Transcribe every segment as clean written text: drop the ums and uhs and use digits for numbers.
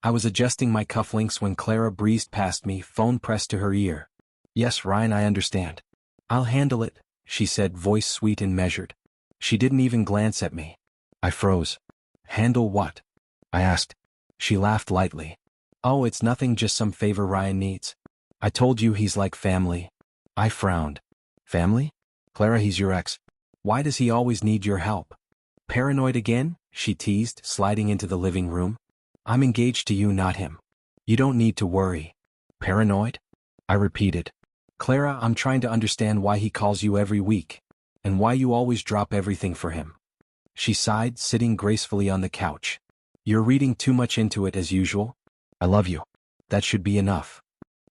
I was adjusting my cufflinks when Clara breezed past me, phone pressed to her ear. Yes, Ryan, I understand. I'll handle it, she said, voice sweet and measured. She didn't even glance at me. I froze. Handle what? I asked. She laughed lightly. Oh, it's nothing, just some favor Ryan needs. I told you he's like family. I frowned. Family? Clara, he's your ex. Why does he always need your help? Paranoid again? She teased, sliding into the living room. I'm engaged to you, not him. You don't need to worry. Paranoid? I repeated. Clara, I'm trying to understand why he calls you every week, and why you always drop everything for him. She sighed, sitting gracefully on the couch. You're reading too much into it as usual. I love you. That should be enough.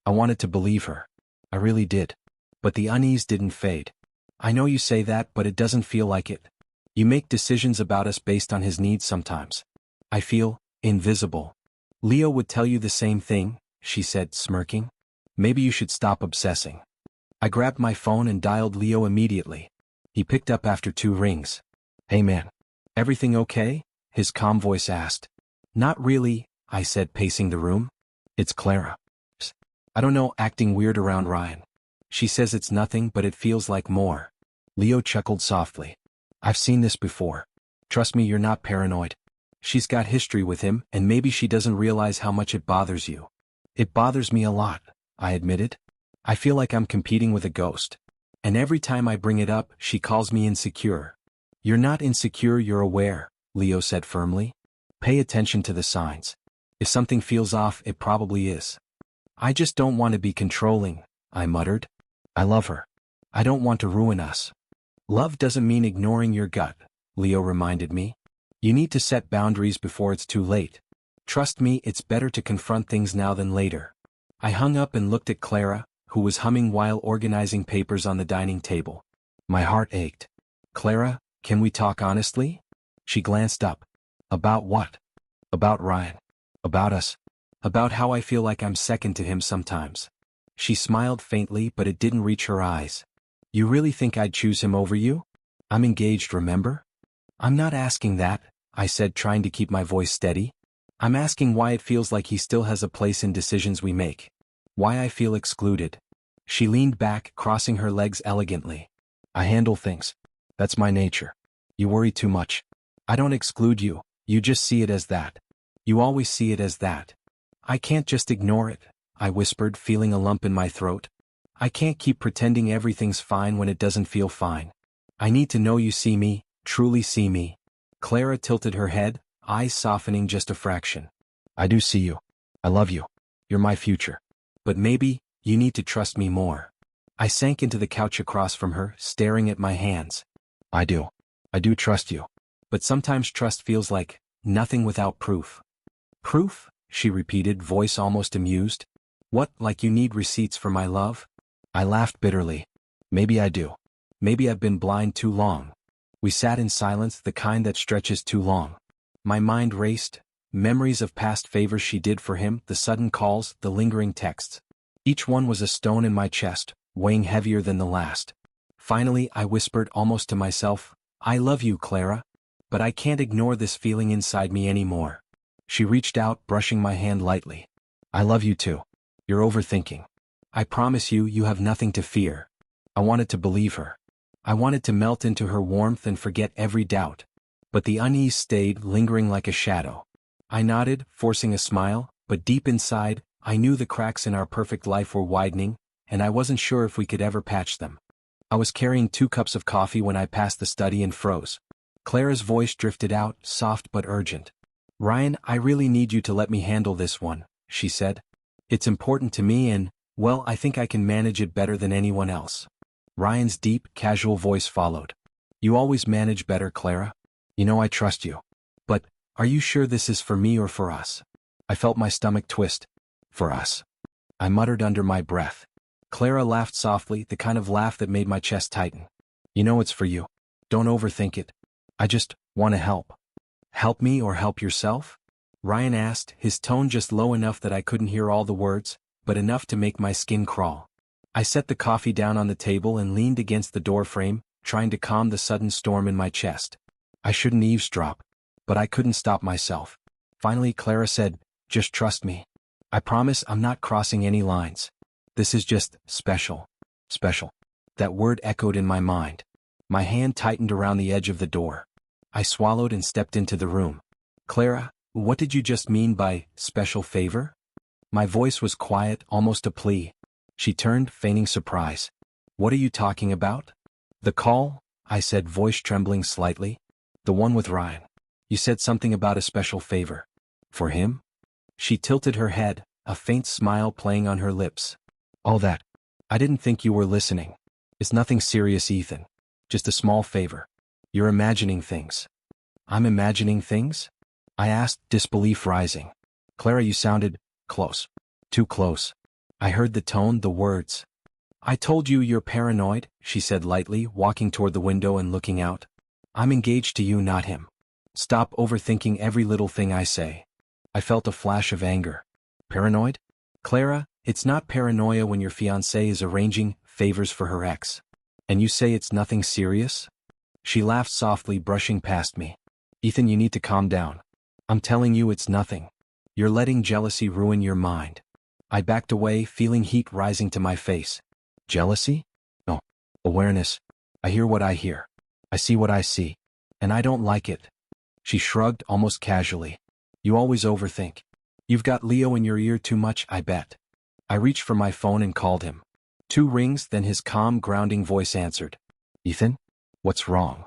I wanted to believe her. I really did. But the unease didn't fade. I know you say that, but it doesn't feel like it. You make decisions about us based on his needs sometimes. I feel invisible. Leo would tell you the same thing, she said, smirking. Maybe you should stop obsessing. I grabbed my phone and dialed Leo immediately. He picked up after 2 rings. Hey man. Everything okay? His calm voice asked. Not really, I said, pacing the room. It's Clara. I don't know, acting weird around Ryan. She says it's nothing, but it feels like more. Leo chuckled softly. I've seen this before. Trust me, you're not paranoid. She's got history with him, and maybe she doesn't realize how much it bothers you. It bothers me a lot, I admitted. I feel like I'm competing with a ghost. And every time I bring it up, she calls me insecure. You're not insecure, you're aware, Leo said firmly. Pay attention to the signs. If something feels off, it probably is. I just don't want to be controlling, I muttered. I love her. I don't want to ruin us. Love doesn't mean ignoring your gut, Leo reminded me. You need to set boundaries before it's too late. Trust me, it's better to confront things now than later. I hung up and looked at Clara, who was humming while organizing papers on the dining table. My heart ached. Clara, can we talk honestly? She glanced up. About what? About Ryan. About us. About how I feel like I'm second to him sometimes. She smiled faintly, but it didn't reach her eyes. You really think I'd choose him over you? I'm engaged, remember? I'm not asking that, I said, trying to keep my voice steady. I'm asking why it feels like he still has a place in decisions we make. Why I feel excluded. She leaned back, crossing her legs elegantly. I handle things. That's my nature. You worry too much. I don't exclude you, you just see it as that. You always see it as that. I can't just ignore it, I whispered, feeling a lump in my throat. I can't keep pretending everything's fine when it doesn't feel fine. I need to know you see me, truly see me. Clara tilted her head, eyes softening just a fraction. I do see you. I love you. You're my future. But maybe, you need to trust me more. I sank into the couch across from her, staring at my hands. I do trust you. But sometimes trust feels like nothing without proof. Proof? She repeated, voice almost amused. What, like you need receipts for my love? I laughed bitterly. Maybe I do. Maybe I've been blind too long. We sat in silence, the kind that stretches too long. My mind raced, memories of past favors she did for him, the sudden calls, the lingering texts. Each one was a stone in my chest, weighing heavier than the last. Finally, I whispered almost to myself, I love you, Clara. But I can't ignore this feeling inside me anymore. She reached out, brushing my hand lightly. I love you too. You're overthinking. I promise you, you have nothing to fear. I wanted to believe her. I wanted to melt into her warmth and forget every doubt. But the unease stayed, lingering like a shadow. I nodded, forcing a smile, but deep inside, I knew the cracks in our perfect life were widening, and I wasn't sure if we could ever patch them. I was carrying 2 cups of coffee when I passed the study and froze. Clara's voice drifted out, soft but urgent. Ryan, I really need you to let me handle this one, she said. It's important to me and, well, I think I can manage it better than anyone else. Ryan's deep, casual voice followed. You always manage better, Clara. You know I trust you. But, are you sure this is for me or for us? I felt my stomach twist. For us. I muttered under my breath. Clara laughed softly, the kind of laugh that made my chest tighten. You know it's for you. Don't overthink it. I just want to help. Help me or help yourself? Ryan asked, his tone just low enough that I couldn't hear all the words, but enough to make my skin crawl. I set the coffee down on the table and leaned against the doorframe, trying to calm the sudden storm in my chest. I shouldn't eavesdrop, but I couldn't stop myself. Finally, Clara said, Just trust me. I promise I'm not crossing any lines. This is just special. Special. That word echoed in my mind. My hand tightened around the edge of the door. I swallowed and stepped into the room. Clara, what did you just mean by special favor? My voice was quiet, almost a plea. She turned, feigning surprise. What are you talking about? The call, I said, voice trembling slightly. The one with Ryan. You said something about a special favor. For him? She tilted her head, a faint smile playing on her lips. All that. I didn't think you were listening. It's nothing serious, Ethan. Just a small favor. You're imagining things. I'm imagining things? I asked, disbelief rising. Clara, you sounded close. Too close. I heard the tone, the words. I told you you're paranoid, she said lightly, walking toward the window and looking out. I'm engaged to you, not him. Stop overthinking every little thing I say. I felt a flash of anger. Paranoid? Clara, it's not paranoia when your fiancé is arranging favors for her ex. And you say it's nothing serious? She laughed softly, brushing past me. Ethan, you need to calm down. I'm telling you it's nothing. You're letting jealousy ruin your mind. I backed away, feeling heat rising to my face. Jealousy? No. Awareness. I hear what I hear. I see what I see. And I don't like it. She shrugged, almost casually. You always overthink. You've got Leo in your ear too much, I bet. I reached for my phone and called him. 2 rings, then his calm, grounding voice answered. Ethan? What's wrong?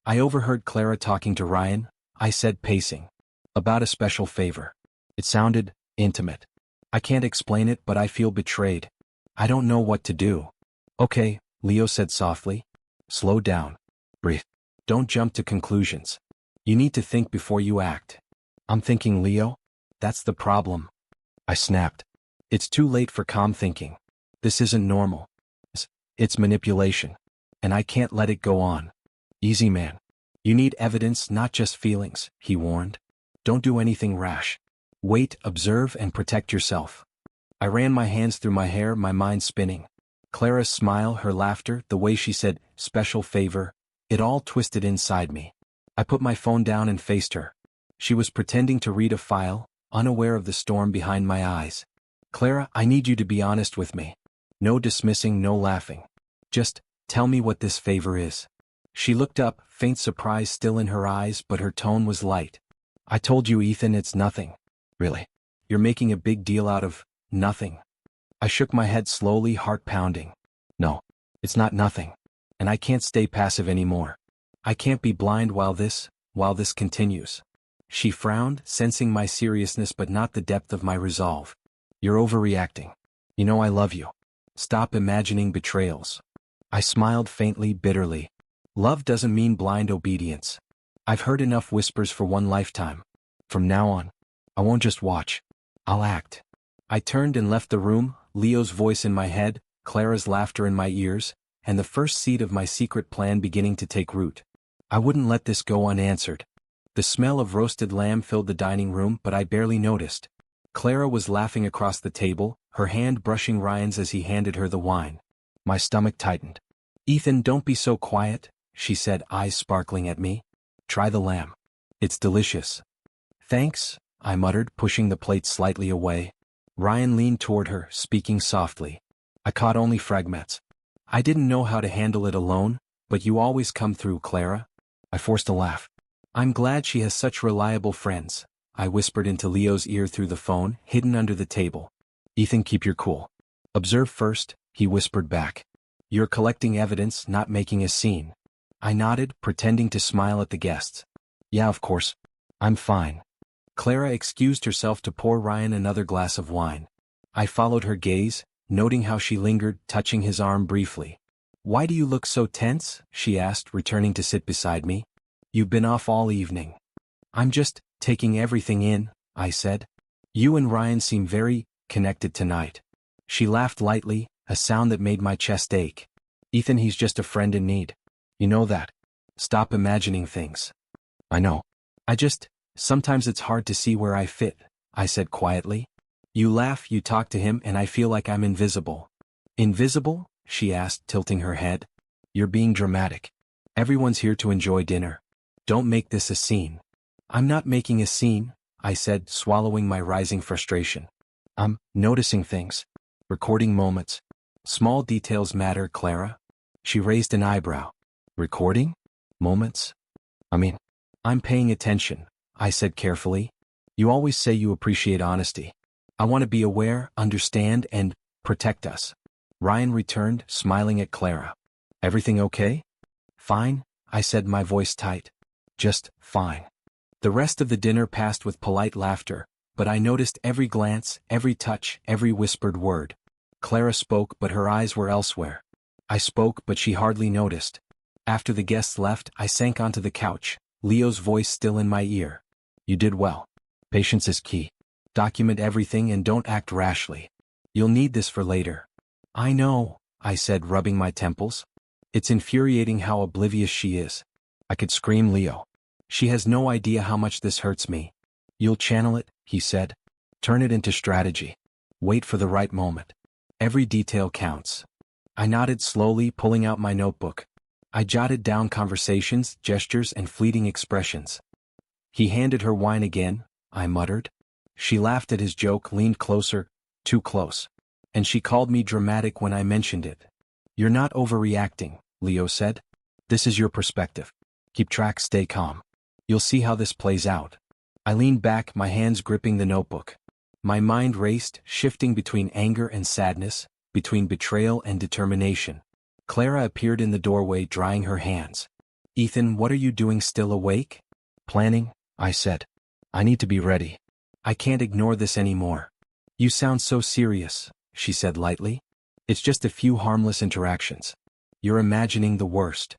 I overheard Clara talking to Ryan, I said, pacing. About a special favor. It sounded intimate. I can't explain it, but I feel betrayed. I don't know what to do. Okay, Leo said softly. Slow down. Breathe. Don't jump to conclusions. You need to think before you act. I'm thinking, Leo? That's the problem. I snapped. It's too late for calm thinking. This isn't normal. It's manipulation. And I can't let it go on. Easy, man. You need evidence, not just feelings, he warned. Don't do anything rash. Wait, observe, and protect yourself. I ran my hands through my hair, my mind spinning. Clara's smile, her laughter, the way she said, special favor, it all twisted inside me. I put my phone down and faced her. She was pretending to read a file, unaware of the storm behind my eyes. Clara, I need you to be honest with me. No dismissing, no laughing. Just tell me what this favor is. She looked up, faint surprise still in her eyes, but her tone was light. I told you, Ethan, it's nothing. Really? You're making a big deal out of nothing. I shook my head slowly, heart pounding. No, it's not nothing. And I can't stay passive anymore. I can't be blind while this continues. She frowned, sensing my seriousness but not the depth of my resolve. You're overreacting. You know I love you. Stop imagining betrayals. I smiled faintly, bitterly. Love doesn't mean blind obedience. I've heard enough whispers for one lifetime. From now on, I won't just watch. I'll act. I turned and left the room, Leo's voice in my head, Clara's laughter in my ears, and the first seed of my secret plan beginning to take root. I wouldn't let this go unanswered. The smell of roasted lamb filled the dining room, but I barely noticed. Clara was laughing across the table, her hand brushing Ryan's as he handed her the wine. My stomach tightened. Ethan, don't be so quiet, she said, eyes sparkling at me. Try the lamb. It's delicious. Thanks, I muttered, pushing the plate slightly away. Ryan leaned toward her, speaking softly. I caught only fragments. I didn't know how to handle it alone, but you always come through, Clara. I forced a laugh. I'm glad she has such reliable friends, I whispered into Leo's ear through the phone, hidden under the table. Ethan, keep your cool. Observe first, he whispered back. You're collecting evidence, not making a scene. I nodded, pretending to smile at the guests. Yeah, of course. I'm fine. Clara excused herself to pour Ryan another glass of wine. I followed her gaze, noting how she lingered, touching his arm briefly. Why do you look so tense? She asked, returning to sit beside me. You've been off all evening. I'm just taking everything in, I said. You and Ryan seem very connected tonight. She laughed lightly, a sound that made my chest ache. Ethan, he's just a friend in need. You know that. Stop imagining things. I know. Sometimes it's hard to see where I fit, I said quietly. You laugh, you talk to him, and I feel like I'm invisible. Invisible? She asked, tilting her head. You're being dramatic. Everyone's here to enjoy dinner. Don't make this a scene. I'm not making a scene, I said, swallowing my rising frustration. I'm noticing things. Recording moments. Small details matter, Clara. She raised an eyebrow. Recording? Moments? I'm paying attention, I said carefully. You always say you appreciate honesty. I want to be aware, understand, and protect us. Ryan returned, smiling at Clara. Everything okay? Fine, I said, my voice tight. Just fine. The rest of the dinner passed with polite laughter, but I noticed every glance, every touch, every whispered word. Clara spoke, but her eyes were elsewhere. I spoke, but she hardly noticed. After the guests left, I sank onto the couch, Leo's voice still in my ear. You did well. Patience is key. Document everything and don't act rashly. You'll need this for later. I know, I said, rubbing my temples. It's infuriating how oblivious she is. I could scream Leo. She has no idea how much this hurts me. You'll channel it, he said. Turn it into strategy. Wait for the right moment. Every detail counts. I nodded slowly, pulling out my notebook. I jotted down conversations, gestures, and fleeting expressions. He handed her wine again, I muttered. She laughed at his joke, leaned closer, too close. And she called me dramatic when I mentioned it. You're not overreacting, Leo said. This is your perspective. Keep track, stay calm. You'll see how this plays out. I leaned back, my hands gripping the notebook. My mind raced, shifting between anger and sadness, between betrayal and determination. Clara appeared in the doorway, drying her hands. Ethan, what are you doing, still awake? Planning, I said. I need to be ready. I can't ignore this anymore. You sound so serious, she said lightly. It's just a few harmless interactions. You're imagining the worst.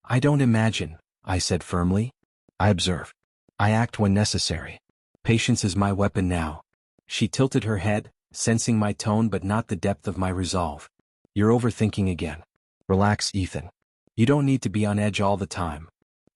I don't imagine, I said firmly. I observe. I act when necessary. Patience is my weapon now. She tilted her head, sensing my tone but not the depth of my resolve. You're overthinking again. Relax, Ethan. You don't need to be on edge all the time.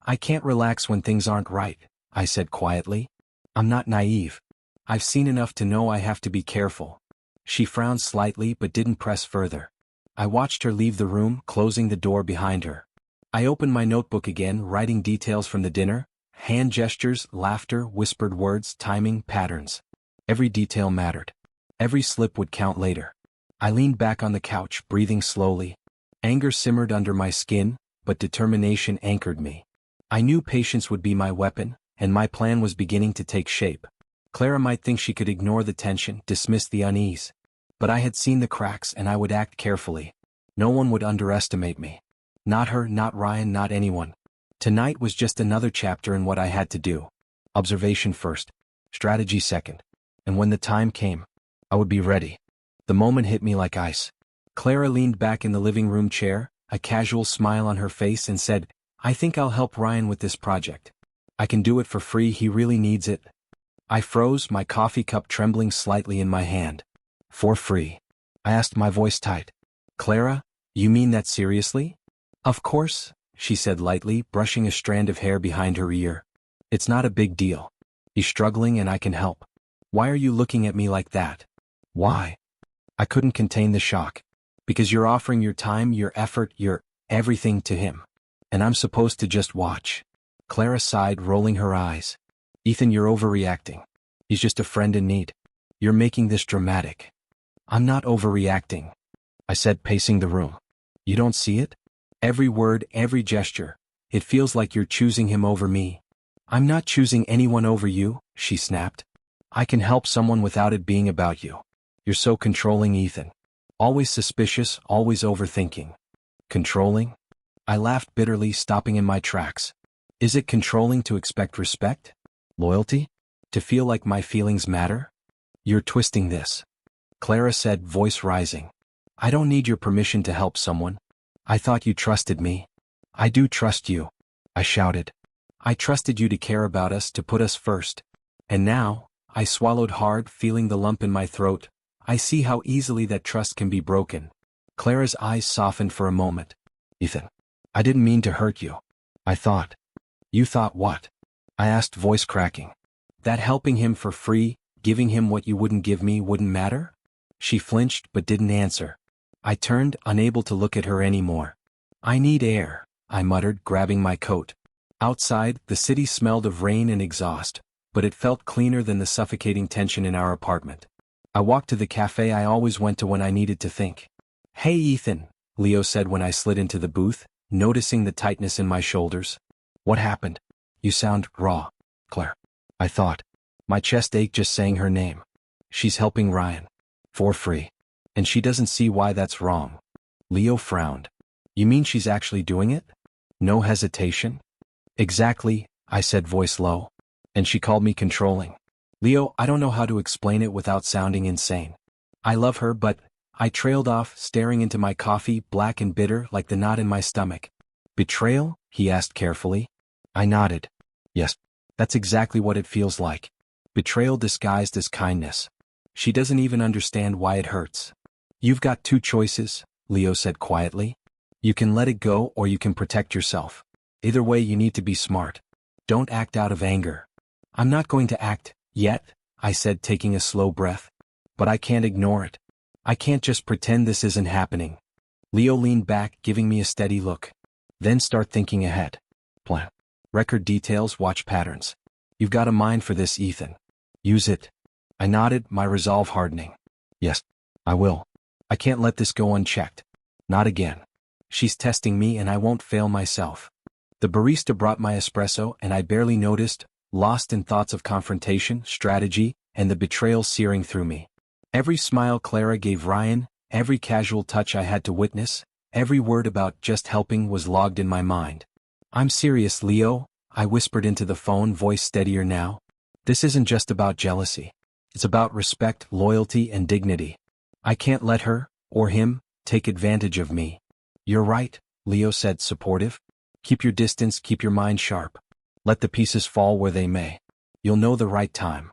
I can't relax when things aren't right, I said quietly. I'm not naive. I've seen enough to know I have to be careful. She frowned slightly but didn't press further. I watched her leave the room, closing the door behind her. I opened my notebook again, writing details from the dinner, hand gestures, laughter, whispered words, timing, patterns. Every detail mattered. Every slip would count later. I leaned back on the couch, breathing slowly. Anger simmered under my skin, but determination anchored me. I knew patience would be my weapon, and my plan was beginning to take shape. Clara might think she could ignore the tension, dismiss the unease. But I had seen the cracks and I would act carefully. No one would underestimate me. Not her, not Ryan, not anyone. Tonight was just another chapter in what I had to do. Observation first. Strategy second. And when the time came, I would be ready. The moment hit me like ice. Clara leaned back in the living room chair, a casual smile on her face, and said, I think I'll help Ryan with this project. I can do it for free, he really needs it. I froze, my coffee cup trembling slightly in my hand. For free? I asked, my voice tight. Clara, you mean that seriously? Of course, she said lightly, brushing a strand of hair behind her ear. It's not a big deal. He's struggling and I can help. Why are you looking at me like that? Why? I couldn't contain the shock. Because you're offering your time, your effort, your everything to him. And I'm supposed to just watch. Clara sighed, rolling her eyes. Ethan, you're overreacting. He's just a friend in need. You're making this dramatic. I'm not overreacting, I said, pacing the room. You don't see it? Every word, every gesture. It feels like you're choosing him over me. I'm not choosing anyone over you, she snapped. I can help someone without it being about you. You're so controlling, Ethan. Always suspicious, always overthinking. Controlling? I laughed bitterly, stopping in my tracks. Is it controlling to expect respect? Loyalty? To feel like my feelings matter? You're twisting this. Clara said, voice rising. I don't need your permission to help someone. I thought you trusted me. I do trust you, I shouted. I trusted you to care about us, to put us first. And now, I swallowed hard, feeling the lump in my throat. I see how easily that trust can be broken. Clara's eyes softened for a moment. Ethan, I didn't mean to hurt you. I thought. You thought what? I asked, voice cracking. That helping him for free, giving him what you wouldn't give me, wouldn't matter? She flinched but didn't answer. I turned, unable to look at her anymore. I need air, I muttered, grabbing my coat. Outside, the city smelled of rain and exhaust, but it felt cleaner than the suffocating tension in our apartment. I walked to the cafe I always went to when I needed to think. "Hey Ethan," Leo said when I slid into the booth, noticing the tightness in my shoulders. "What happened? You sound raw, Claire." I thought. My chest ached just saying her name. "She's helping Ryan. For free. And she doesn't see why that's wrong." Leo frowned. "You mean she's actually doing it?" No hesitation. "Exactly," I said, voice low. "And she called me controlling. Leo, I don't know how to explain it without sounding insane. I love her but—" I trailed off, staring into my coffee, black and bitter like the knot in my stomach. "Betrayal?" he asked carefully. I nodded. "Yes. That's exactly what it feels like. Betrayal disguised as kindness. She doesn't even understand why it hurts." "You've got two choices," Leo said quietly. "You can let it go or you can protect yourself. Either way you need to be smart. Don't act out of anger." "I'm not going to act, yet," I said, taking a slow breath. "But I can't ignore it. I can't just pretend this isn't happening." Leo leaned back, giving me a steady look. "Then start thinking ahead. Plan. Record details, watch patterns. You've got a mind for this, Ethan. Use it." I nodded, my resolve hardening. "Yes, I will. I can't let this go unchecked. Not again. She's testing me and I won't fail myself." The barista brought my espresso and I barely noticed, lost in thoughts of confrontation, strategy, and the betrayal searing through me. Every smile Clara gave Ryan, every casual touch I had to witness, every word about just helping was logged in my mind. "I'm serious, Leo," I whispered into the phone, voice steadier now. "This isn't just about jealousy. It's about respect, loyalty, and dignity. I can't let her, or him, take advantage of me." "You're right," Leo said, supportive. "Keep your distance, keep your mind sharp. Let the pieces fall where they may. You'll know the right time."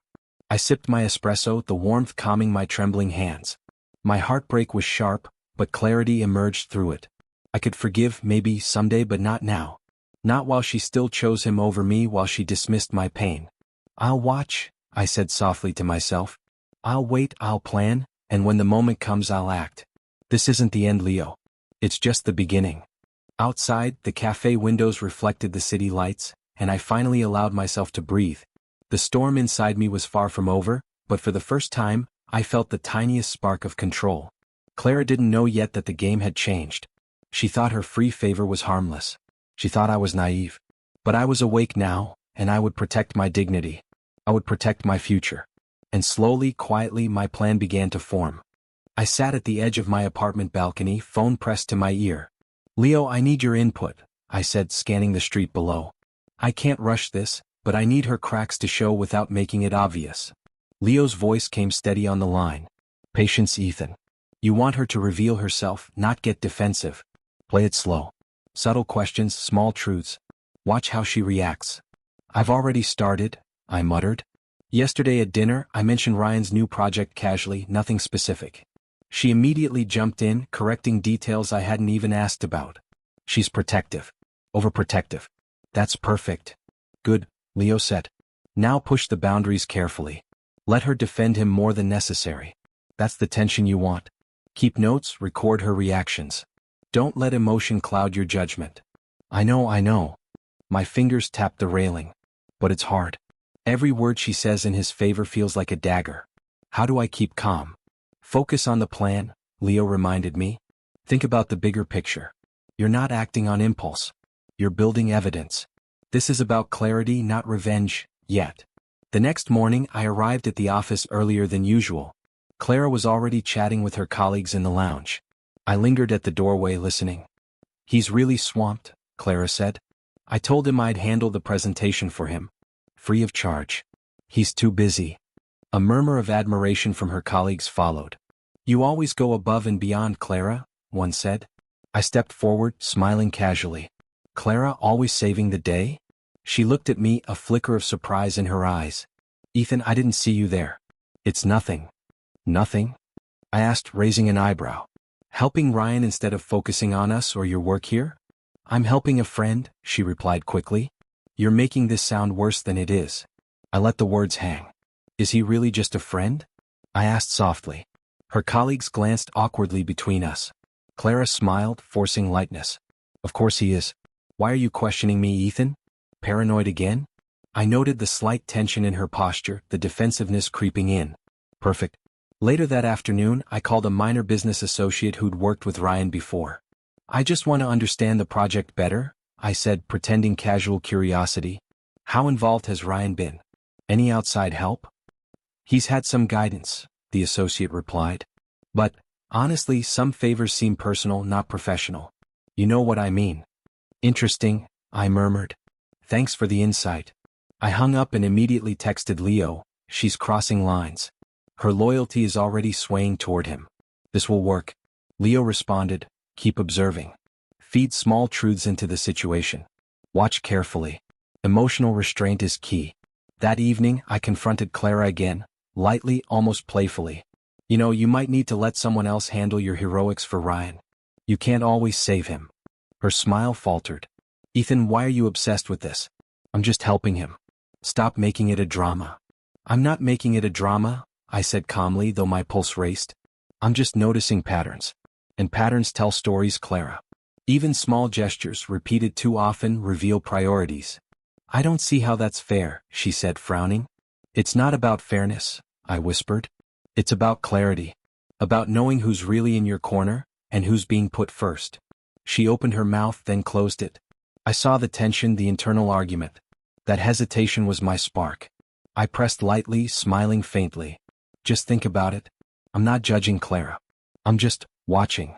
I sipped my espresso, the warmth calming my trembling hands. My heartbreak was sharp, but clarity emerged through it. I could forgive, maybe, someday, but not now. Not while she still chose him over me, while she dismissed my pain. "I'll watch," I said softly to myself. "I'll wait, I'll plan, and when the moment comes I'll act. This isn't the end, Leo. It's just the beginning." Outside, the cafe windows reflected the city lights, and I finally allowed myself to breathe. The storm inside me was far from over, but for the first time, I felt the tiniest spark of control. Clara didn't know yet that the game had changed. She thought her free favor was harmless. She thought I was naive. But I was awake now, and I would protect my dignity. I would protect my future. And slowly, quietly, my plan began to form. I sat at the edge of my apartment balcony, phone pressed to my ear. "Leo, I need your input," I said, scanning the street below. "I can't rush this, but I need her cracks to show without making it obvious." Leo's voice came steady on the line. "Patience, Ethan. You want her to reveal herself, not get defensive. Play it slow. Subtle questions, small truths. Watch how she reacts." "I've already started," I muttered. "Yesterday at dinner, I mentioned Ryan's new project casually, nothing specific. She immediately jumped in, correcting details I hadn't even asked about. She's protective. Overprotective. That's perfect." "Good," Leo said. "Now push the boundaries carefully. Let her defend him more than necessary. That's the tension you want. Keep notes, record her reactions. Don't let emotion cloud your judgment." I know. My fingers tapped the railing. But it's hard. Every word she says in his favor feels like a dagger. How do I keep calm? "Focus on the plan," Leo reminded me. "Think about the bigger picture. You're not acting on impulse. You're building evidence. This is about clarity, not revenge, yet." The next morning, I arrived at the office earlier than usual. Clara was already chatting with her colleagues in the lounge. I lingered at the doorway listening. "He's really swamped," Clara said. "I told him I'd handle the presentation for him. Free of charge. He's too busy." A murmur of admiration from her colleagues followed. "You always go above and beyond, Clara," one said. I stepped forward, smiling casually. "Clara always saving the day?" She looked at me, a flicker of surprise in her eyes. "Ethan, I didn't see you there." "It's nothing." "Nothing?" I asked, raising an eyebrow. "Helping Ryan instead of focusing on us or your work here?" "I'm helping a friend," she replied quickly. "You're making this sound worse than it is." I let the words hang. "Is he really just a friend?" I asked softly. Her colleagues glanced awkwardly between us. Clara smiled, forcing lightness. "Of course he is. Why are you questioning me, Ethan? Paranoid again?" I noted the slight tension in her posture, the defensiveness creeping in. Perfect. Later that afternoon, I called a minor business associate who'd worked with Ryan before. I just want to understand the project better, I said, pretending casual curiosity. How involved has Ryan been? Any outside help? He's had some guidance, the associate replied. But, honestly, some favors seem personal, not professional. You know what I mean. Interesting, I murmured. Thanks for the insight. I hung up and immediately texted Leo. She's crossing lines. Her loyalty is already swaying toward him. This will work. Leo responded, keep observing. Feed small truths into the situation. Watch carefully. Emotional restraint is key. That evening, I confronted Clara again, lightly, almost playfully. You know, you might need to let someone else handle your heroics for Ryan. You can't always save him. Her smile faltered. Ethan, why are you obsessed with this? I'm just helping him. Stop making it a drama. I'm not making it a drama, I said calmly, though my pulse raced. I'm just noticing patterns. And patterns tell stories, Clara. Even small gestures, repeated too often, reveal priorities. I don't see how that's fair, she said, frowning. It's not about fairness, I whispered. It's about clarity. About knowing who's really in your corner, and who's being put first. She opened her mouth, then closed it. I saw the tension, the internal argument. That hesitation was my spark. I pressed lightly, smiling faintly. Just think about it. I'm not judging Clara. I'm just watching.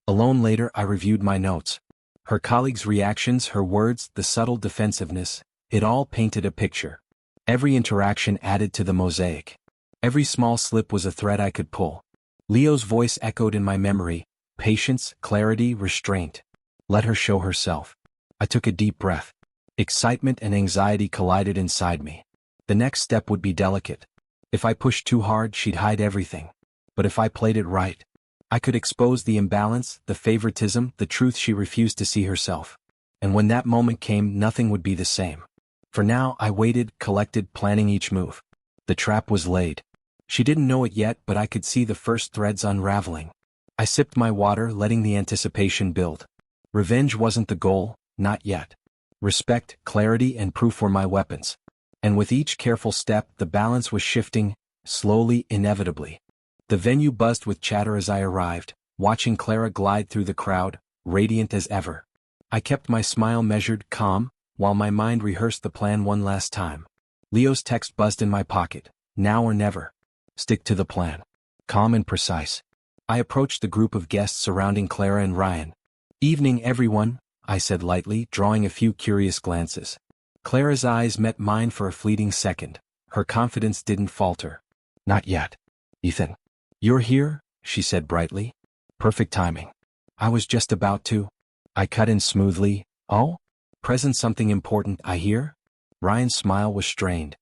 Alone later, I reviewed my notes. Her colleagues' reactions, her words, the subtle defensiveness, it all painted a picture. Every interaction added to the mosaic. Every small slip was a thread I could pull. Leo's voice echoed in my memory. Patience, clarity, restraint. Let her show herself. I took a deep breath. Excitement and anxiety collided inside me. The next step would be delicate. If I pushed too hard, she'd hide everything. But if I played it right, I could expose the imbalance, the favoritism, the truth she refused to see herself. And when that moment came, nothing would be the same. For now, I waited, collected, planning each move. The trap was laid. She didn't know it yet, but I could see the first threads unraveling. I sipped my water, letting the anticipation build. Revenge wasn't the goal, not yet. Respect, clarity, and proof were my weapons. And with each careful step, the balance was shifting, slowly, inevitably. The venue buzzed with chatter as I arrived, watching Clara glide through the crowd, radiant as ever. I kept my smile measured, calm, while my mind rehearsed the plan one last time. Leo's text buzzed in my pocket. Now or never. Stick to the plan. Calm and precise. I approached the group of guests surrounding Clara and Ryan. Evening, everyone, I said lightly, drawing a few curious glances. Clara's eyes met mine for a fleeting second. Her confidence didn't falter. Not yet. Ethan. You're here, she said brightly. Perfect timing. I was just about to. I cut in smoothly. Oh? Present something important, I hear? Ryan's smile was strained.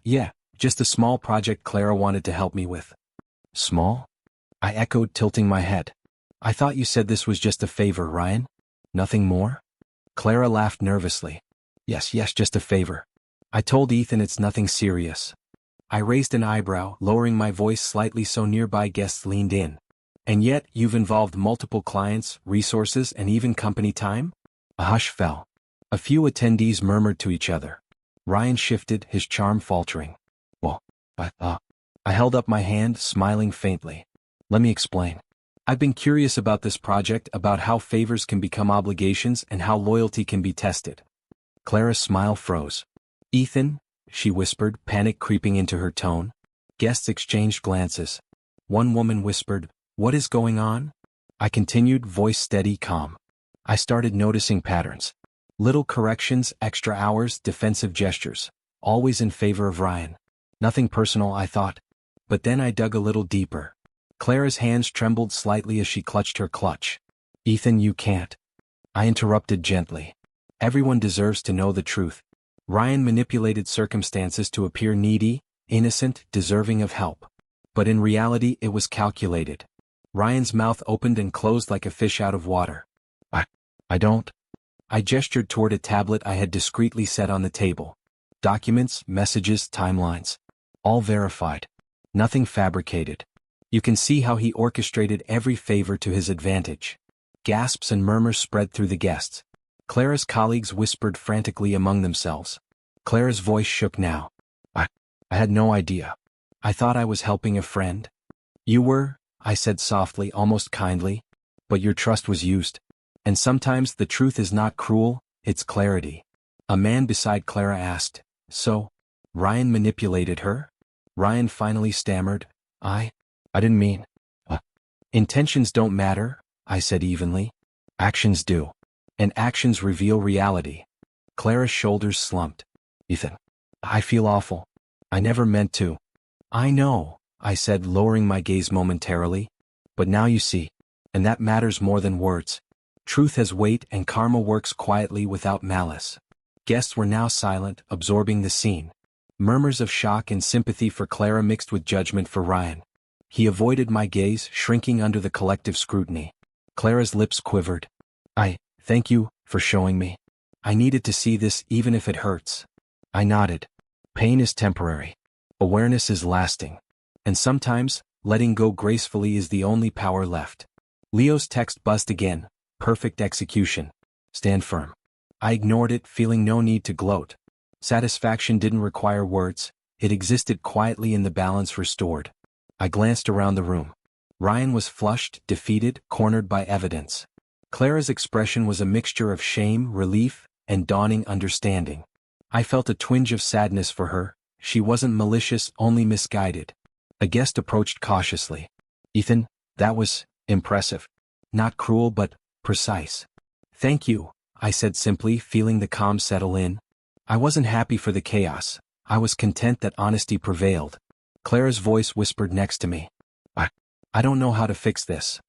Yeah, just a small project Clara wanted to help me with. Small? I echoed, tilting my head. I thought you said this was just a favor, Ryan. Nothing more? Clara laughed nervously. Yes, just a favor. I told Ethan it's nothing serious. I raised an eyebrow, lowering my voice slightly so nearby guests leaned in. And yet, you've involved multiple clients, resources, and even company time? A hush fell. A few attendees murmured to each other. Ryan shifted, his charm faltering. Well, I held up my hand, smiling faintly. Let me explain. I've been curious about this project, about how favors can become obligations and how loyalty can be tested. Clara's smile froze. Ethan, she whispered, panic creeping into her tone. Guests exchanged glances. One woman whispered, "What is going on?" I continued, voice steady, calm. I started noticing patterns. Little corrections, extra hours, defensive gestures. Always in favor of Ryan. Nothing personal, I thought. But then I dug a little deeper. Clara's hands trembled slightly as she clutched her clutch. Ethan, you can't. I interrupted gently. Everyone deserves to know the truth. Ryan manipulated circumstances to appear needy, innocent, deserving of help. But in reality, it was calculated. Ryan's mouth opened and closed like a fish out of water. I don't. I gestured toward a tablet I had discreetly set on the table. Documents, messages, timelines. All verified. Nothing fabricated. You can see how he orchestrated every favor to his advantage. Gasps and murmurs spread through the guests. Clara's colleagues whispered frantically among themselves. Clara's voice shook now. I had no idea. I thought I was helping a friend. You were, I said softly, almost kindly. But your trust was used. And sometimes the truth is not cruel, it's clarity. A man beside Clara asked, so, Ryan manipulated her? Ryan finally stammered, I didn't mean. Intentions don't matter, I said evenly. Actions do. And actions reveal reality. Clara's shoulders slumped. Ethan. I feel awful. I never meant to. I know, I said, lowering my gaze momentarily. But now you see. And that matters more than words. Truth has weight and karma works quietly without malice. Guests were now silent, absorbing the scene. Murmurs of shock and sympathy for Clara mixed with judgment for Ryan. He avoided my gaze, shrinking under the collective scrutiny. Clara's lips quivered. Thank you for showing me. I needed to see this even if it hurts. I nodded. Pain is temporary. Awareness is lasting. And sometimes, letting go gracefully is the only power left. Leo's text buzzed again. Perfect execution. Stand firm. I ignored it, feeling no need to gloat. Satisfaction didn't require words. It existed quietly in the balance restored. I glanced around the room. Ryan was flushed, defeated, cornered by evidence. Clara's expression was a mixture of shame, relief, and dawning understanding. I felt a twinge of sadness for her. She wasn't malicious, only misguided. A guest approached cautiously. Ethan, that was impressive. Not cruel but precise. Thank you, I said simply, feeling the calm settle in. I wasn't happy for the chaos. I was content that honesty prevailed. Clara's voice whispered next to me. I don't know how to fix this.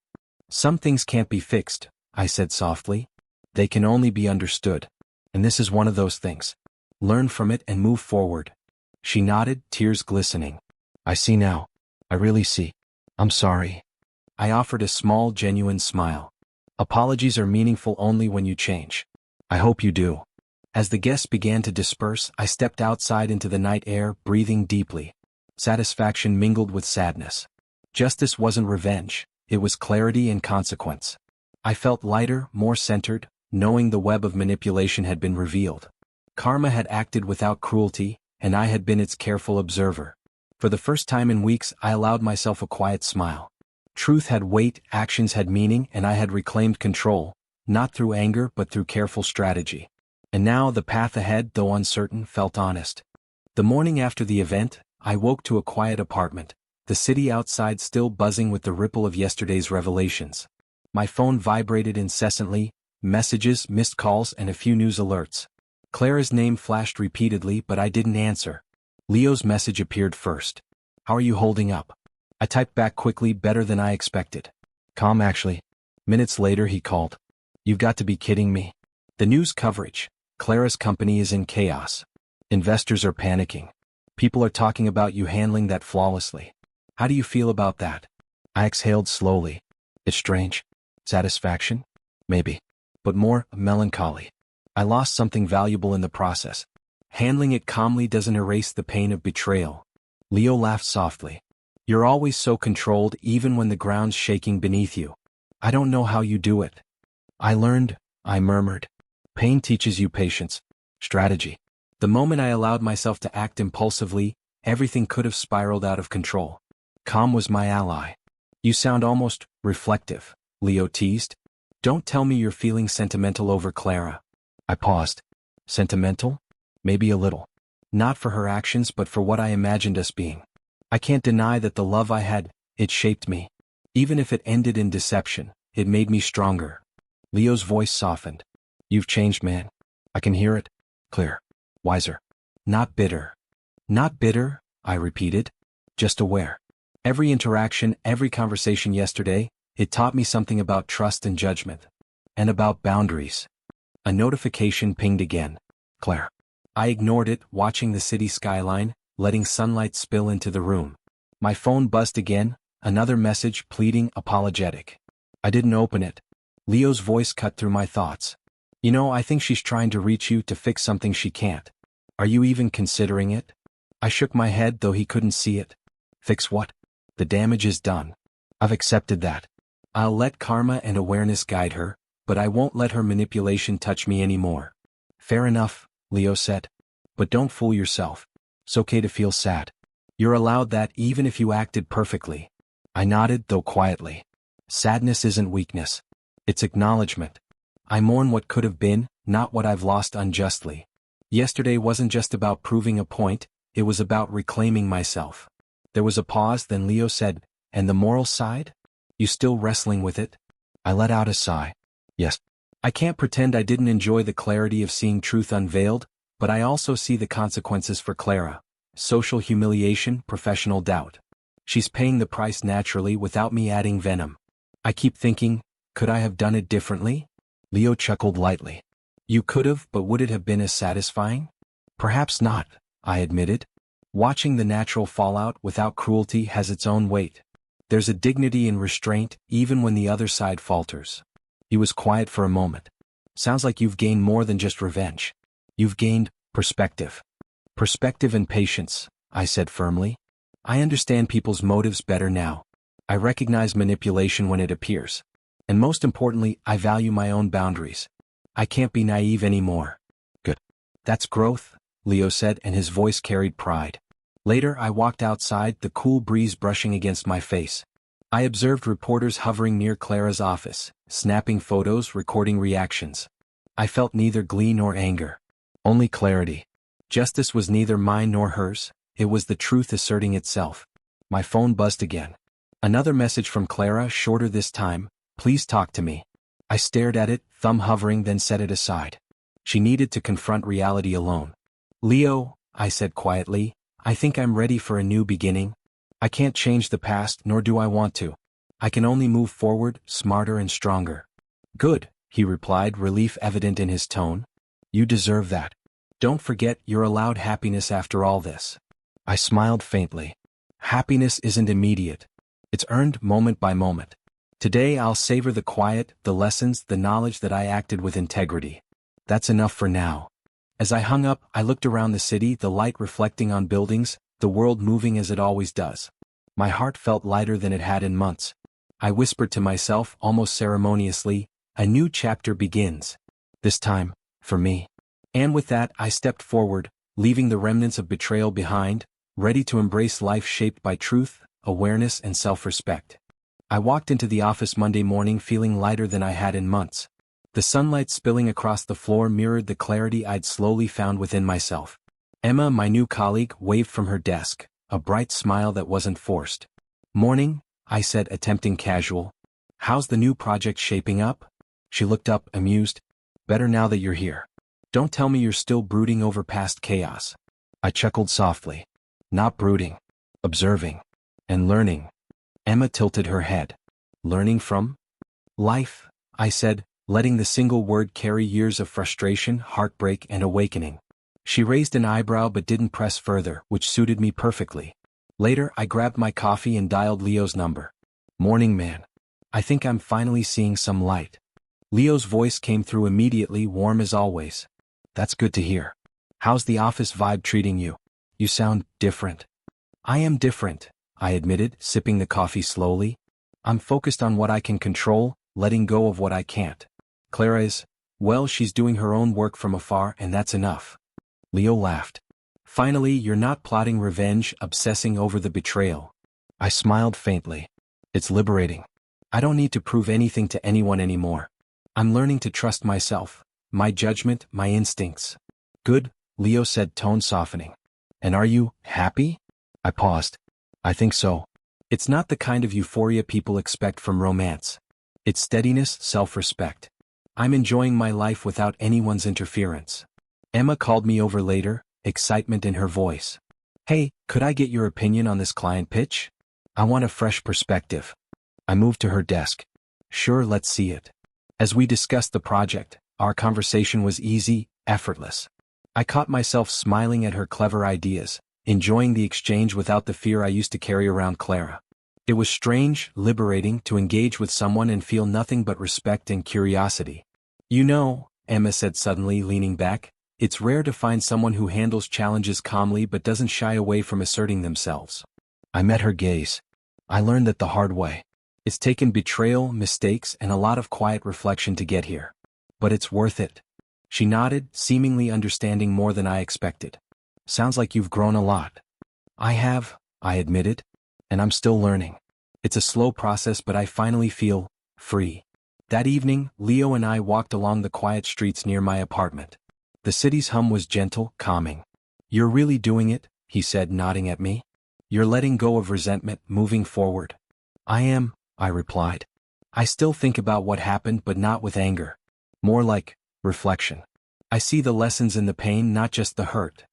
Some things can't be fixed, I said softly. They can only be understood. And this is one of those things. Learn from it and move forward. She nodded, tears glistening. I see now. I really see. I'm sorry. I offered a small, genuine smile. Apologies are meaningful only when you change. I hope you do. As the guests began to disperse, I stepped outside into the night air, breathing deeply. Satisfaction mingled with sadness. Justice wasn't revenge. It was clarity and consequence. I felt lighter, more centered, knowing the web of manipulation had been revealed. Karma had acted without cruelty, and I had been its careful observer. For the first time in weeks, I allowed myself a quiet smile. Truth had weight, actions had meaning, and I had reclaimed control, not through anger but through careful strategy. And now the path ahead, though uncertain, felt honest. The morning after the event, I woke to a quiet apartment, the city outside still buzzing with the ripple of yesterday's revelations. My phone vibrated incessantly, messages, missed calls, and a few news alerts. Clara's name flashed repeatedly, but I didn't answer. Leo's message appeared first. How are you holding up? I typed back quickly, better than I expected. Calm actually. Minutes later he called. You've got to be kidding me. The news coverage. Clara's company is in chaos. Investors are panicking. People are talking about you handling that flawlessly. How do you feel about that? I exhaled slowly. It's strange. Satisfaction? Maybe. But more melancholy. I lost something valuable in the process. Handling it calmly doesn't erase the pain of betrayal. Leo laughed softly. You're always so controlled even when the ground's shaking beneath you. I don't know how you do it. I learned, I murmured. Pain teaches you patience, strategy. The moment I allowed myself to act impulsively, everything could have spiraled out of control. Calm was my ally. You sound almost reflective, Leo teased. Don't tell me you're feeling sentimental over Clara. I paused. Sentimental? Maybe a little. Not for her actions but for what I imagined us being. I can't deny that the love I had, it shaped me. Even if it ended in deception, it made me stronger. Leo's voice softened. You've changed, man. I can hear it. Clear. Wiser. Not bitter. Not bitter, I repeated. Just aware. Every interaction, every conversation yesterday, it taught me something about trust and judgment. And about boundaries. A notification pinged again. Claire. I ignored it, watching the city skyline, letting sunlight spill into the room. My phone buzzed again, another message, pleading, apologetic. I didn't open it. Leo's voice cut through my thoughts. You know, I think she's trying to reach you to fix something she can't. Are you even considering it? I shook my head, though he couldn't see it. Fix what? The damage is done. I've accepted that. I'll let karma and awareness guide her, but I won't let her manipulation touch me anymore. Fair enough, Leo said. But don't fool yourself. It's okay to feel sad. You're allowed that even if you acted perfectly. I nodded, though quietly. Sadness isn't weakness. It's acknowledgement. I mourn what could have been, not what I've lost unjustly. Yesterday wasn't just about proving a point, it was about reclaiming myself. There was a pause, then Leo said, "And the moral side? You still wrestling with it?" I let out a sigh. Yes. I can't pretend I didn't enjoy the clarity of seeing truth unveiled, but I also see the consequences for Clara. Social humiliation, professional doubt. She's paying the price naturally without me adding venom. I keep thinking, could I have done it differently? Leo chuckled lightly. You could have, but would it have been as satisfying? Perhaps not, I admitted. Watching the natural fallout without cruelty has its own weight. There's a dignity in restraint, even when the other side falters. He was quiet for a moment. Sounds like you've gained more than just revenge. You've gained perspective. Perspective and patience, I said firmly. I understand people's motives better now. I recognize manipulation when it appears. And most importantly, I value my own boundaries. I can't be naive anymore. Good. That's growth, Leo said, and his voice carried pride. Later, I walked outside, the cool breeze brushing against my face. I observed reporters hovering near Clara's office, snapping photos, recording reactions. I felt neither glee nor anger. Only clarity. Justice was neither mine nor hers, it was the truth asserting itself. My phone buzzed again. Another message from Clara, shorter this time, "Please talk to me." I stared at it, thumb hovering, then set it aside. She needed to confront reality alone. Leo, I said quietly, I think I'm ready for a new beginning. I can't change the past, nor do I want to. I can only move forward, smarter and stronger. Good, he replied, relief evident in his tone. You deserve that. Don't forget you're allowed happiness after all this. I smiled faintly. Happiness isn't immediate. It's earned moment by moment. Today I'll savor the quiet, the lessons, the knowledge that I acted with integrity. That's enough for now. As I hung up, I looked around the city, the light reflecting on buildings, the world moving as it always does. My heart felt lighter than it had in months. I whispered to myself, almost ceremoniously, a new chapter begins. This time, for me. And with that, I stepped forward, leaving the remnants of betrayal behind, ready to embrace life shaped by truth, awareness, and self-respect. I walked into the office Monday morning feeling lighter than I had in months. The sunlight spilling across the floor mirrored the clarity I'd slowly found within myself. Emma, my new colleague, waved from her desk, a bright smile that wasn't forced. "Morning," I said, attempting casual. "How's the new project shaping up?" She looked up, amused. "Better now that you're here. Don't tell me you're still brooding over past chaos." I chuckled softly. "Not brooding. Observing. And learning." Emma tilted her head. "Learning from?" "Life," I said, letting the single word carry years of frustration, heartbreak, and awakening. She raised an eyebrow but didn't press further, which suited me perfectly. Later, I grabbed my coffee and dialed Leo's number. "Morning, man. I think I'm finally seeing some light." Leo's voice came through immediately, warm as always. "That's good to hear. How's the office vibe treating you? You sound different." "I am different," I admitted, sipping the coffee slowly. "I'm focused on what I can control, letting go of what I can't. Clara is, well, she's doing her own work from afar, and that's enough." Leo laughed. "Finally, you're not plotting revenge, obsessing over the betrayal." I smiled faintly. "It's liberating. I don't need to prove anything to anyone anymore. I'm learning to trust myself, my judgment, my instincts." "Good," Leo said, tone softening. "And are you happy?" I paused. "I think so. It's not the kind of euphoria people expect from romance. It's steadiness, self-respect. I'm enjoying my life without anyone's interference." Emma called me over later, excitement in her voice. "Hey, could I get your opinion on this client pitch? I want a fresh perspective." I moved to her desk. "Sure, let's see it." As we discussed the project, our conversation was easy, effortless. I caught myself smiling at her clever ideas, enjoying the exchange without the fear I used to carry around Clara. It was strange, liberating to engage with someone and feel nothing but respect and curiosity. "You know," Emma said suddenly, leaning back, "it's rare to find someone who handles challenges calmly but doesn't shy away from asserting themselves." I met her gaze. I learned that the hard way. It's taken betrayal, mistakes, and a lot of quiet reflection to get here. But it's worth it. She nodded, seemingly understanding more than I expected. Sounds like you've grown a lot. I have, I admitted. And I'm still learning. It's a slow process, but I finally feel free. That evening, Leo and I walked along the quiet streets near my apartment. The city's hum was gentle, calming. You're really doing it, he said, nodding at me. You're letting go of resentment, moving forward. I am, I replied. I still think about what happened, but not with anger. More like reflection. I see the lessons in the pain, not just the hurt.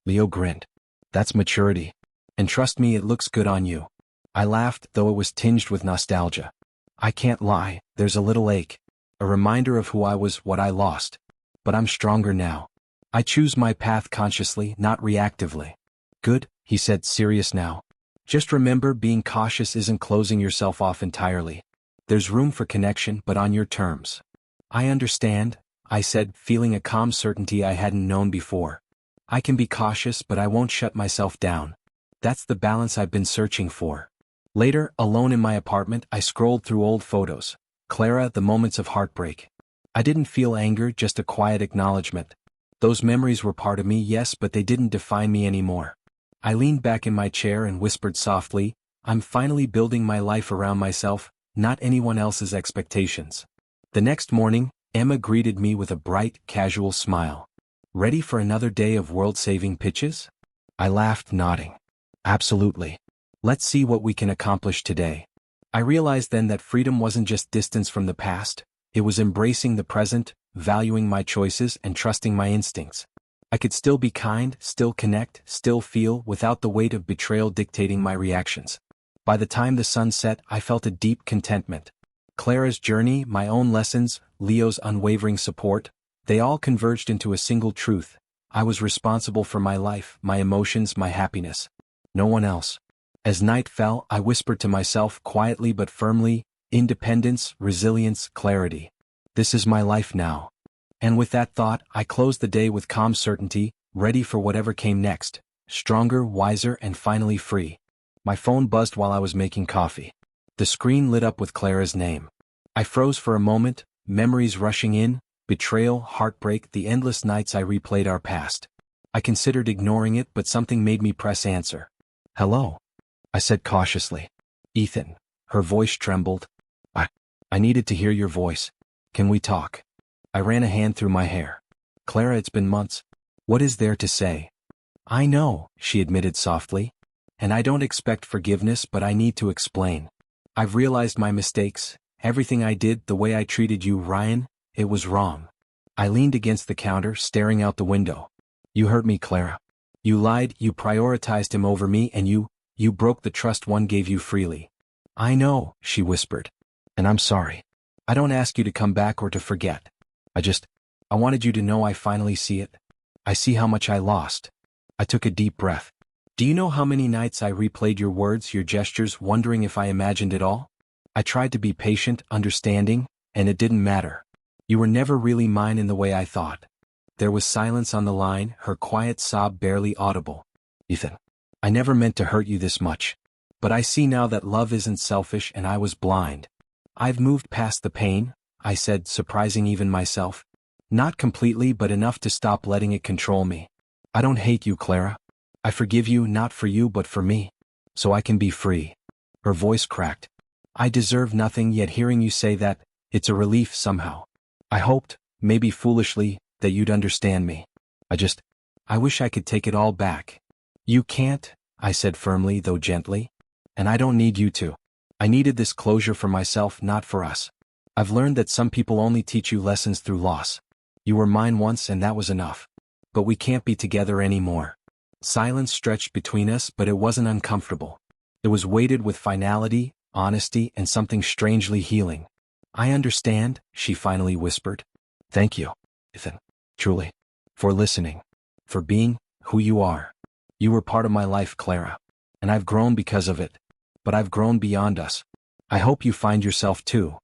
Leo grinned. That's maturity. And trust me, it looks good on you. I laughed, though it was tinged with nostalgia. I can't lie, there's a little ache. A reminder of who I was, what I lost. But I'm stronger now. I choose my path consciously, not reactively. Good, he said, serious now. Just remember, being cautious isn't closing yourself off entirely. There's room for connection, but on your terms. I understand, I said, feeling a calm certainty I hadn't known before. I can be cautious, but I won't shut myself down. That's the balance I've been searching for. Later, alone in my apartment, I scrolled through old photos. Clara, the moments of heartbreak. I didn't feel anger, just a quiet acknowledgement. Those memories were part of me, yes, but they didn't define me anymore. I leaned back in my chair and whispered softly, I'm finally building my life around myself, not anyone else's expectations. The next morning, Emma greeted me with a bright, casual smile. Ready for another day of world-saving pitches? I laughed, nodding. Absolutely. Let's see what we can accomplish today. I realized then that freedom wasn't just distance from the past, it was embracing the present, valuing my choices, and trusting my instincts. I could still be kind, still connect, still feel, without the weight of betrayal dictating my reactions. By the time the sun set, I felt a deep contentment. Clara's journey, my own lessons, Leo's unwavering support, they all converged into a single truth. I was responsible for my life, my emotions, my happiness. No one else. As night fell, I whispered to myself, quietly but firmly, independence, resilience, clarity. This is my life now. And with that thought, I closed the day with calm certainty, ready for whatever came next, stronger, wiser, and finally free. My phone buzzed while I was making coffee. The screen lit up with Clara's name. I froze for a moment, memories rushing in, betrayal, heartbreak, the endless nights I replayed our past. I considered ignoring it, but something made me press answer. Hello? I said cautiously. Ethan. Her voice trembled. I needed to hear your voice. Can we talk? I ran a hand through my hair. Clara, it's been months. What is there to say? I know, she admitted softly. And I don't expect forgiveness, but I need to explain. I've realized my mistakes, everything I did, the way I treated you, Ryan, it was wrong. I leaned against the counter, staring out the window. You hurt me, Clara. You lied, you prioritized him over me, and you broke the trust one gave you freely. I know, she whispered. And I'm sorry. I don't ask you to come back or to forget. I wanted you to know I finally see it. I see how much I lost. I took a deep breath. Do you know how many nights I replayed your words, your gestures, wondering if I imagined it all? I tried to be patient, understanding, and it didn't matter. You were never really mine in the way I thought. There was silence on the line, her quiet sob barely audible. Ethan, I never meant to hurt you this much. But I see now that love isn't selfish and I was blind. I've moved past the pain, I said, surprising even myself. Not completely, but enough to stop letting it control me. I don't hate you, Clara. I forgive you, not for you but for me. So I can be free. Her voice cracked. I deserve nothing, yet hearing you say that, it's a relief somehow. I hoped, maybe foolishly, that you'd understand me. I wish I could take it all back. You can't, I said firmly, though gently. And I don't need you to. I needed this closure for myself, not for us. I've learned that some people only teach you lessons through loss. You were mine once and that was enough. But we can't be together anymore. Silence stretched between us, but it wasn't uncomfortable. It was weighted with finality, honesty, and something strangely healing. I understand, she finally whispered. Thank you, Ethan, truly, for listening, for being who you are. You were part of my life, Clara, and I've grown because of it. But I've grown beyond us. I hope you find yourself too.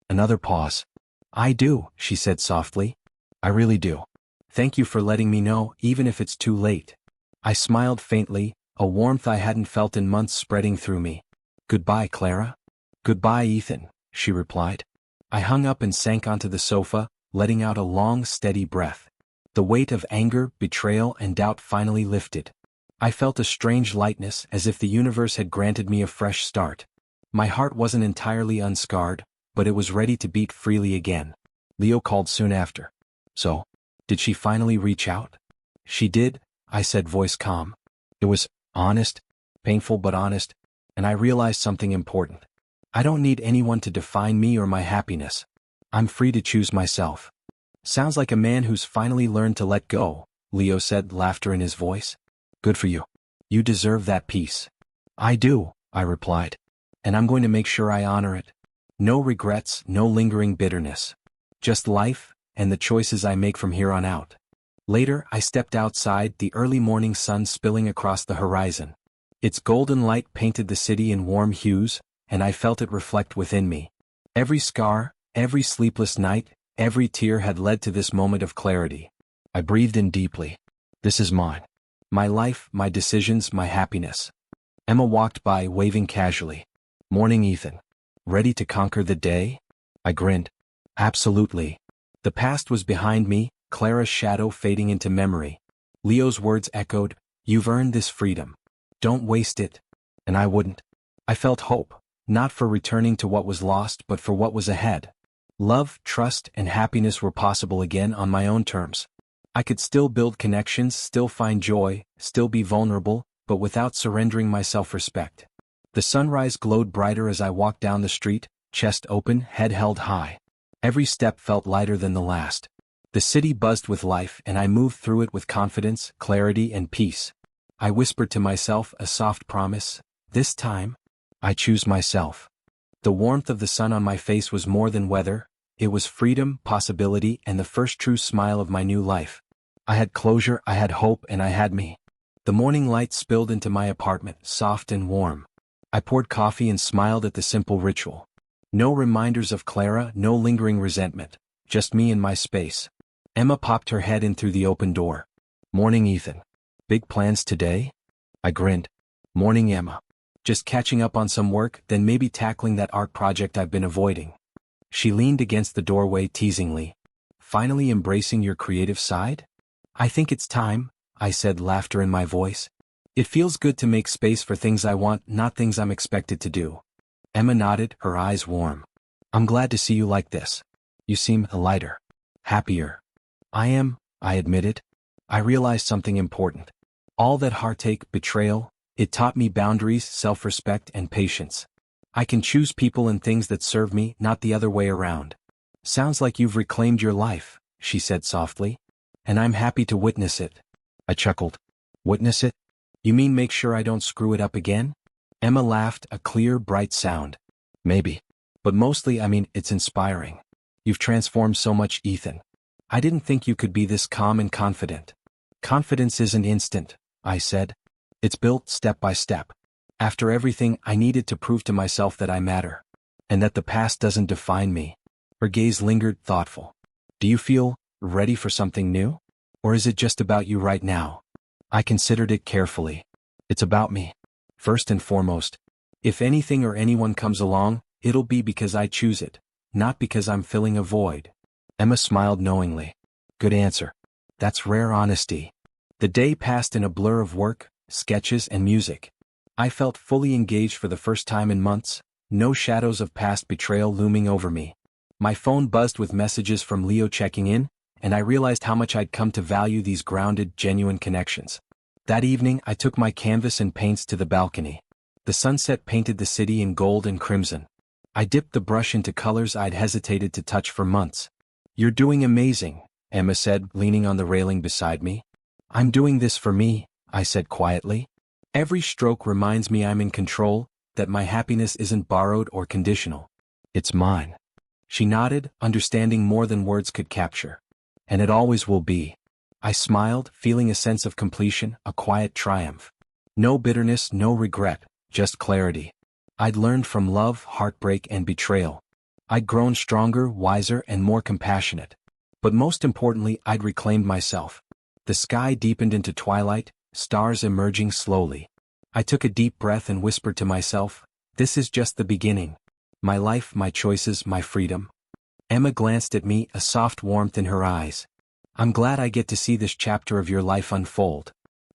Another pause. I do, she said softly. I really do. Thank you for letting me know, even if it's too late. I smiled faintly, a warmth I hadn't felt in months spreading through me. Goodbye, Clara. Goodbye, Ethan, she replied. I hung up and sank onto the sofa, letting out a long, steady breath. The weight of anger, betrayal, and doubt finally lifted. I felt a strange lightness, as if the universe had granted me a fresh start. My heart wasn't entirely unscarred, but it was ready to beat freely again. Leo called soon after. So, did she finally reach out? She did, I said, voice calm. It was honest, painful but honest, and I realized something important. I don't need anyone to define me or my happiness. I'm free to choose myself. Sounds like a man who's finally learned to let go, Leo said, laughter in his voice. Good for you. You deserve that peace. I do, I replied. And I'm going to make sure I honor it. No regrets, no lingering bitterness. Just life, and the choices I make from here on out. Later, I stepped outside, the early morning sun spilling across the horizon. Its golden light painted the city in warm hues, and I felt it reflect within me. Every scar, every sleepless night, every tear had led to this moment of clarity. I breathed in deeply. This is mine. My life, my decisions, my happiness. Emma walked by, waving casually. Morning, Ethan. Ready to conquer the day? I grinned. Absolutely. The past was behind me, Clara's shadow fading into memory. Leo's words echoed, You've earned this freedom. Don't waste it. And I wouldn't. I felt hope, not for returning to what was lost but for what was ahead. Love, trust, and happiness were possible again on my own terms. I could still build connections, still find joy, still be vulnerable, but without surrendering my self-respect. The sunrise glowed brighter as I walked down the street, chest open, head held high. Every step felt lighter than the last. The city buzzed with life, and I moved through it with confidence, clarity, and peace. I whispered to myself a soft promise, this time, I choose myself. The warmth of the sun on my face was more than weather, it was freedom, possibility, and the first true smile of my new life. I had closure, I had hope, and I had me. The morning light spilled into my apartment, soft and warm. I poured coffee and smiled at the simple ritual. No reminders of Clara, no lingering resentment, just me and my space. Emma popped her head in through the open door. Morning, Ethan. Big plans today? I grinned. Morning, Emma. Just catching up on some work, then maybe tackling that art project I've been avoiding. She leaned against the doorway teasingly. Finally embracing your creative side? I think it's time, I said, laughter in my voice. It feels good to make space for things I want, not things I'm expected to do. Emma nodded, her eyes warm. I'm glad to see you like this. You seem lighter. Happier. I am, I admitted. I realized something important. All that heartache, betrayal, it taught me boundaries, self-respect, and patience. I can choose people and things that serve me, not the other way around. Sounds like you've reclaimed your life, she said softly. And I'm happy to witness it. I chuckled. Witness it? You mean make sure I don't screw it up again? Emma laughed, a clear, bright sound. Maybe. But mostly, I mean, it's inspiring. You've transformed so much, Ethan. I didn't think you could be this calm and confident. Confidence isn't instant, I said. It's built step by step. After everything, I needed to prove to myself that I matter. And that the past doesn't define me. Her gaze lingered, thoughtful. Do you feel ready for something new? Or is it just about you right now? I considered it carefully. It's about me. First and foremost. If anything or anyone comes along, it'll be because I choose it, not because I'm filling a void. Emma smiled knowingly. Good answer. That's rare honesty. The day passed in a blur of work, sketches, and music. I felt fully engaged for the first time in months, no shadows of past betrayal looming over me. My phone buzzed with messages from Leo checking in, and I realized how much I'd come to value these grounded, genuine connections. That evening, I took my canvas and paints to the balcony. The sunset painted the city in gold and crimson. I dipped the brush into colors I'd hesitated to touch for months. You're doing amazing, Emma said, leaning on the railing beside me. I'm doing this for me, I said quietly. Every stroke reminds me I'm in control, that my happiness isn't borrowed or conditional. It's mine. She nodded, understanding more than words could capture. And it always will be. I smiled, feeling a sense of completion, a quiet triumph. No bitterness, no regret, just clarity. I'd learned from love, heartbreak, and betrayal. I'd grown stronger, wiser, and more compassionate. But most importantly, I'd reclaimed myself. The sky deepened into twilight, stars emerging slowly. I took a deep breath and whispered to myself, this is just the beginning. My life, my choices, my freedom. Emma glanced at me, a soft warmth in her eyes. I'm glad I get to see this chapter of your life unfold.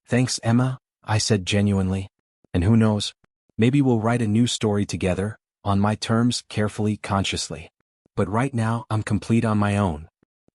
Thanks, Emma, I said genuinely. And who knows? Maybe we'll write a new story together, on my terms, carefully, consciously. But right now, I'm complete on my own.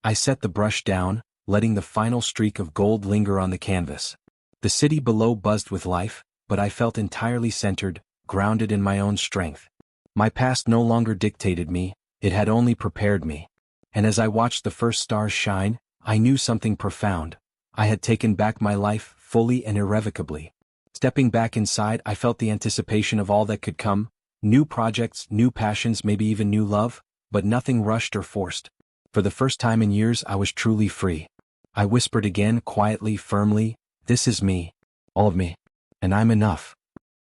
I set the brush down, letting the final streak of gold linger on the canvas. The city below buzzed with life, but I felt entirely centered, grounded in my own strength. My past no longer dictated me, it had only prepared me. And as I watched the first stars shine, I knew something profound. I had taken back my life, fully and irrevocably. Stepping back inside, I felt the anticipation of all that could come, new projects, new passions, maybe even new love, but nothing rushed or forced. For the first time in years, I was truly free. I whispered again, quietly, firmly, "This is me. All of me. And I'm enough."